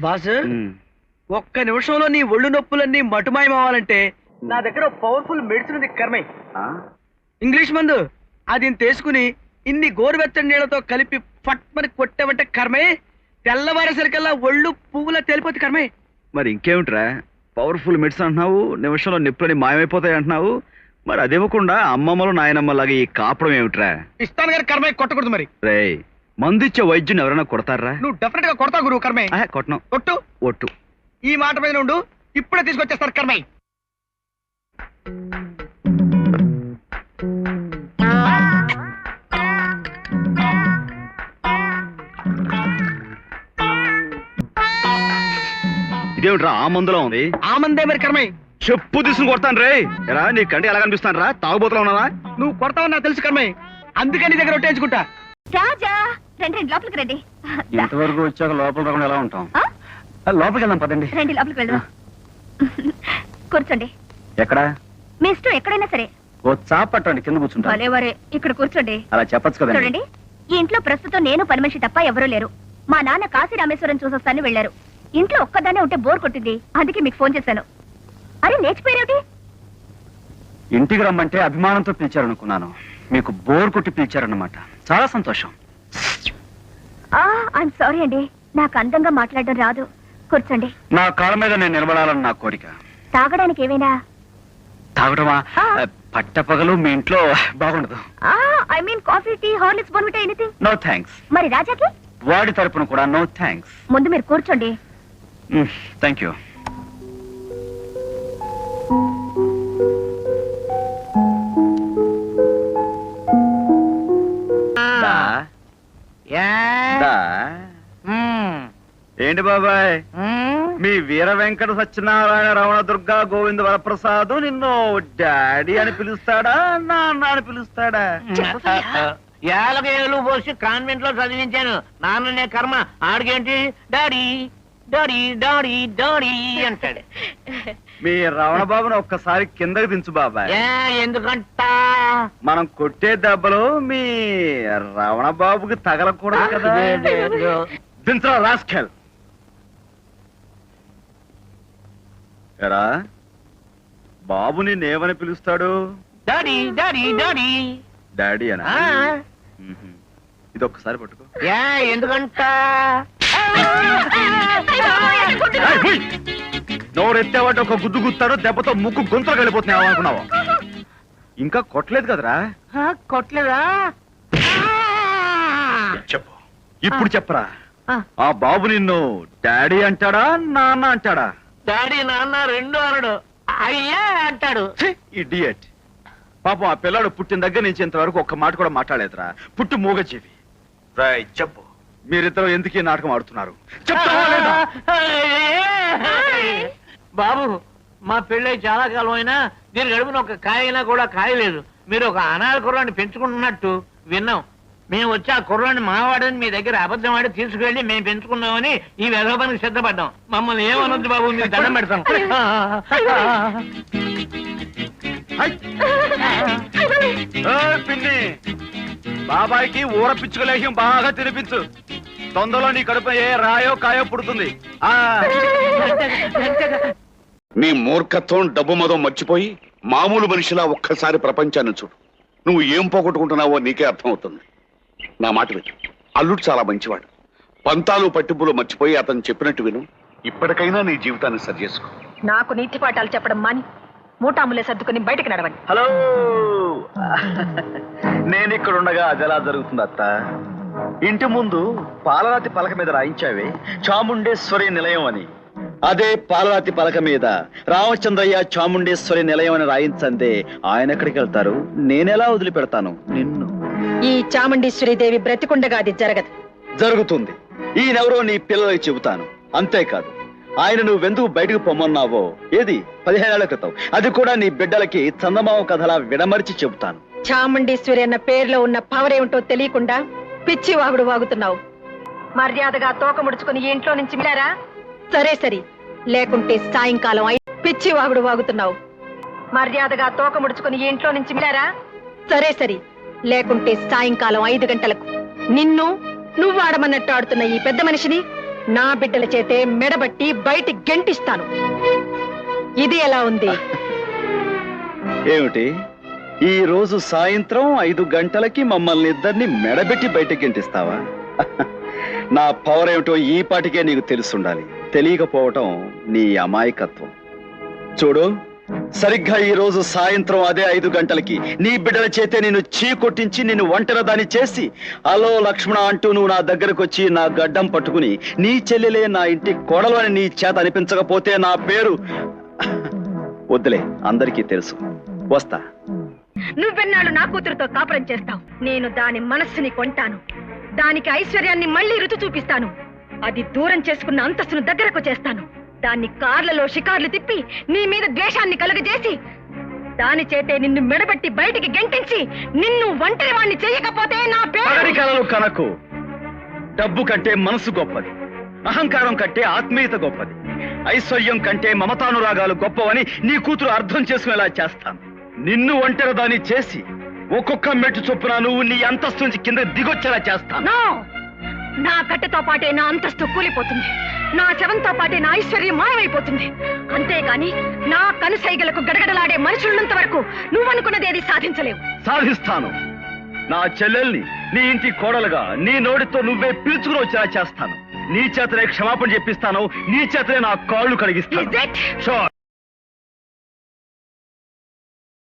Boss ఒక్క నిమిషంలో నీ ఒళ్ళు నొప్పులన్నీ మటుమాయమవ్వాలంటే నా దగ్గర పవర్ఫుల్ మెడిసిన్ ఉంది కర్మై. ఇంగ్లీష్ మందు అది తీసుకుని ఇన్ని గోరువెచ్చని నీళ్ళతో కలిపి ఫట్మని కొట్టామంటే కర్మే తెల్లవారేసరికల్లా ఒళ్ళు పువ్వులా తేలిపోతుంది కర్మే. మరి ఇంకేమిట్రా పవర్ఫుల్ మెడిసిన్ అంటున్నావు, నిమిషంలో నిప్పులని మాయమైపోతాయి అంటున్నావు. మరి అదేవ్వకుండా అమ్మమ్మలు నాయనమ్మలాగా ఈ కాపడం ఏమిట్రా? ఇస్తాను గారు కర్మే, కొట్టకూడదు. మరి రే మందిచ్చే వైద్యుని ఎవరైనా కొడతారా? నువ్వు డెఫినెట్ గా కొడతావు గురువు కర్మే. కొట్టను. కొట్టు ఒట్టు. ఈ మాట మీద ఉండు, ఇప్పుడే తీసుకొచ్చేస్తారు కర్మే. ఇదేమిట్రా ఆ మందులో ఉంది? ఆ మందే మరి కర్మే. చెప్పు తీసుకుని కొడతాను రే. ఎలా నీ కంటే ఎలా కనిపిస్తాను రా? తాగుబోతులా ఉన్నావా? నువ్వు కొడతావని నాకు తెలుసు కర్మే, అందుకే నీ దగ్గర ఒట్టేయించుకుంటా. రాజా రండి లోపలికి రండి. ఇంతవరకు వచ్చాక లోపల రాకుండా ఎలా ఉంటాం? లోపలికి వెళ్దాం పదండి. రండి లోపలికి వెళ్దాం. కూర్చోండి. ఎక్కడ? మీ ఇష్టం ఎక్కడైనా సరే. ఓ చాప్ పట్టండి, కింద కూర్చుంటా. వరే ఇక్కడ కూర్చోండి. అలా చెప్పచ్చు కదా. చూడండి, ఈ ఇంట్లో ప్రస్తుతం నేను పని మనిషి తప్ప ఎవరూ లేరు. మా నాన్న కాశీ రామేశ్వరం చూసొస్తానని వెళ్లారు. ఇంట్లో ఒక్కదానే ఉంటే బోర్ కొట్టింది, అందుకే మీకు ఫోన్ చేశాను. అరే లేచిపోయారేమిటి? ఇంటికి రమ్మంటే అభిమానంతో పిలిచారనుకున్నాను, మీకు బోర్ కొట్టి పిలిచారన్నమాట. చాలా సంతోషం. ఐఎమ్ సారీ అండి, నాకు అందంగా మాట్లాడడం రాదు. కూర్చోండి. నా కాళ్ళ మీద నేను నిలబడాలని నా కోరిక. తాగడానికి ఏమైనా? తాగడమా? పట్టపగలు మీ ఇంట్లో బాగుండదు. I mean coffee, tea, Horlicks, Bournvita, anything? No thanks. మరి రాజాకి? వాడి తరపున కూడా నో థ్యాంక్స్. ముందు మీరు కూర్చోండి. Thank you. ఏంటి బాబాయ్, మీ వీర వెంకట సత్యనారాయణ రమణ దుర్గా గోవింద వరప్రసాద్ నిన్ను డాడీ అని పిలుస్తాడా, నాన్న అని పిలుస్తాడా? ఏళ్ళకి పోసి కాన్వెంట్ లో చదివించాను. నాన్ననే కర్మ, ఆడికేంటి డాడీ డాడీ డాడీ డాడీ అంటాడు. మీ రమణ బాబుని ఒక్కసారి కిందకి దించు బాబాయ్. ఎందుకంట మనం కొట్టే దెబ్బలు మీ రమణ బాబుకి తగలకూడదు కదా. దించరా రాస్కెల్. ఎరా బాబు నిన్నేమని పిలుస్తాడు? డాడీ డాడీ డాడీ డాడీ అనా? ఇది ఒక్కసారి పట్టుకో. ఎందుకంట నోరెత్తేవాటి ఒక గుద్దు గుత్తాడు, దెబ్బతో ముక్కు గొంతులు కలిపోతున్నావు అనుకున్నావా? ఇంకా కొట్టలేదు కదరా? కొట్టలేదా? చెప్పు, ఇప్పుడు చెప్పరా. ఆ బాబు నిన్ను డాడీ అంటాడా, నాన్న అంటాడా? డాడీ నాన్న రెండు అనడు, అయ్యా అంటాడు. ఇడియట్. పాపం ఆ పిల్లాడు పుట్టిన దగ్గర నుంచి ఇంతవరకు ఒక్క మాట కూడా మాట్లాడలేదురా. పుట్టు మూగజీవి. రాయ్ చెప్పు, మీరిద్దరు ఎందుకు ఈ నాటకం ఆడుతున్నారు? బాబు, మా పెళ్ళై చాలా కాలం అయినా దీని గడుపున ఒక కాయైనా కూడా కాయలేదు. మీరు ఒక అనాథ కుర్రాన్ని పెంచుకుంటున్నట్టు విన్నాం. మేము వచ్చి ఆ కుర్రాన్ని మావాడని మీ దగ్గర అబద్ధం ఆడి తీసుకెళ్లి మేము పెంచుకున్నామని ఈ వెధవనికి సిద్ధపడ్డాం. మమ్మల్ని ఏమనొద్దు బాబు, మీరు దండం పెడతాం. పిన్ని, బాబాయ్కి ఊర పిచ్చుకలేహ్యం బాగా తినిపించు. తొందరలో నీ కడుపు ఏ రాయో కాయో పుడుతుంది. నీ మూర్ఖత్వం, డబ్బు మదం మర్చిపోయి మామూలు మనిషిలా ఒక్కసారి ప్రపంచాన్ని చూడు. నువ్వు ఏం పోగొట్టుకుంటున్నావో నీకే అర్థమవుతుంది. నా మాట విను. అల్లుడు చాలా మంచివాడు. పంతాలు పట్టింపులు మర్చిపోయి అతను చెప్పినట్టు విను. ఇప్పటికైనా నీ జీవితాన్ని సరి చేసుకో. నాకు నీతి పాఠాలు చెప్పడం మాని మూటాములే సర్దుకుని బయటకు నడవండి. హలో, నేను ఇక్కడ ఉండగా అది ఎలా జరుగుతుంది అత్త? ఇంటి ముందు పాలరాతి పలక మీద రాయించావే చాముండేశ్వరి నిలయం అని, అదే పాలరాతి పలక మీద రామచంద్రయ్య చాముండేశ్వరి నిలయం అని రాయించందే ఆయన ఎక్కడికి వెళ్తారు? నేనెలా వదిలిపెడతాను నిన్ను? ఈ చాముండేశ్వరి దేవి బ్రతికుండగా అది జరగదు. జరుగుతుంది. ఈయనెవరో నీ పిల్లలకి చెబుతాను. అంతేకాదు, ఆయన నువ్వెందుకు బయటకు పొమ్మన్నావో ఏది 15 ఏళ్ల క్రితం, అది కూడా నీ బిడ్డలకి చందమామ కథలా విడమర్చి చెబుతాను. చాముండేశ్వరి అన్న పేరులో ఉన్న పవర్ ఏమిటో తెలియకుండా పిచ్చి వాగుడు వాగుతున్నావు. మర్యాదగా తోక ముడుచుకుని ఈ ఇంట్లో నుంచి మిలారా? సరే సరే, లేకుంటే సాయంకాలం పిచ్చి వాగుడు వాగుతున్నావు. మర్యాదగా తోక ముడుచుకుని ఈ ఇంట్లో నుంచి మిలారా? సరే సరే, లేకుంటే సాయంకాలం 5 గంటలకు నిన్ను నువ్వు ఆడమన్నట్టు ఆడుతున్న ఈ పెద్ద మనిషిని నా బిడ్డల చేతే మెడబట్టి బయటి గెంటిస్తాను. ఇది ఎలా ఉంది? ఏమిటి ఈ రోజు సాయంత్రం 5 గంటలకి మమ్మల్ని ఇద్దరిని మెడబెట్టి బయటకి గెంటిస్తావా? నా పవర్ ఏమిటో ఈ పాటికే నీకు తెలుసుండాలి. తెలియకపోవటం నీ అమాయకత్వం. చూడు, సరిగ్గా ఈ రోజు సాయంత్రం అదే 5 గంటలకి నీ బిడ్డల చేతే నిన్ను చీకొట్టించి నిన్ను ఒంటరి దాన్ని చేసి అలో లక్ష్మణ అంటూ నువ్వు నా దగ్గరకు వచ్చి నా గడ్డం పట్టుకుని నీ చెల్లెలే నా ఇంటి కోడలు అని నీ చేత అనిపించకపోతే నా పేరు వద్దులే, అందరికీ తెలుసు. వస్తా. నువ్వెన్నాళ్ళు నా కూతురుతో కాపురం చేస్తావు. నేను దాని మనస్సుని కొంటాను. దానికి ఐశ్వర్యాన్ని మళ్ళీ రుచి చూపిస్తాను. అది దూరం చేసుకున్న అంతస్తును దగ్గరకు చేస్తాను. దాన్ని కార్లలో షికార్లు తిప్పి నీ మీద ద్వేషాన్ని కలుగజేసి దాని చేతే నిన్ను మెడబెట్టి బయటికి గెంటించి నిన్ను ఒంటరి వాణ్ణి చేయకపోతే నా పేరు కలలు కనకు. డబ్బు కంటే మనసు గొప్పది, అహంకారం కంటే ఆత్మీయత గొప్పది, ఐశ్వర్యం కంటే మమతానురాగాలు గొప్పవని నీ కూతురు అర్థం చేసుకునేలా చేస్తాను. నిన్ను ఒంటరి దాన్ని చేసి ఒక్కొక్క మెట్టు చొప్పున నువ్వు నీ అంతస్తు నుంచి కింద దిగొచ్చేలా చేస్తాను. నో! నా కట్టెతో పాటే నా అంతస్తు కూలిపోతుంది. నా శవంతో పాటే నా ఐశ్వర్యం మాయమైపోతుంది. అంతేగాని నా కనుసైగలకు గడగడలాడే మనుషులున్నంత వరకు నువ్వనుకున్నదేది సాధించలేవు. సాధిస్తాను. నా చెల్లెల్ని నీ ఇంటి కోడలుగా నీ నోటితో నువ్వే పిలుచుకుని వచ్చేలా చేస్తాను. నీ చేతనే క్షమాపణ చెప్పిస్తాను. నీ చేతనే నా కాళ్ళు కడిగిస్తాను. Is it? Sure.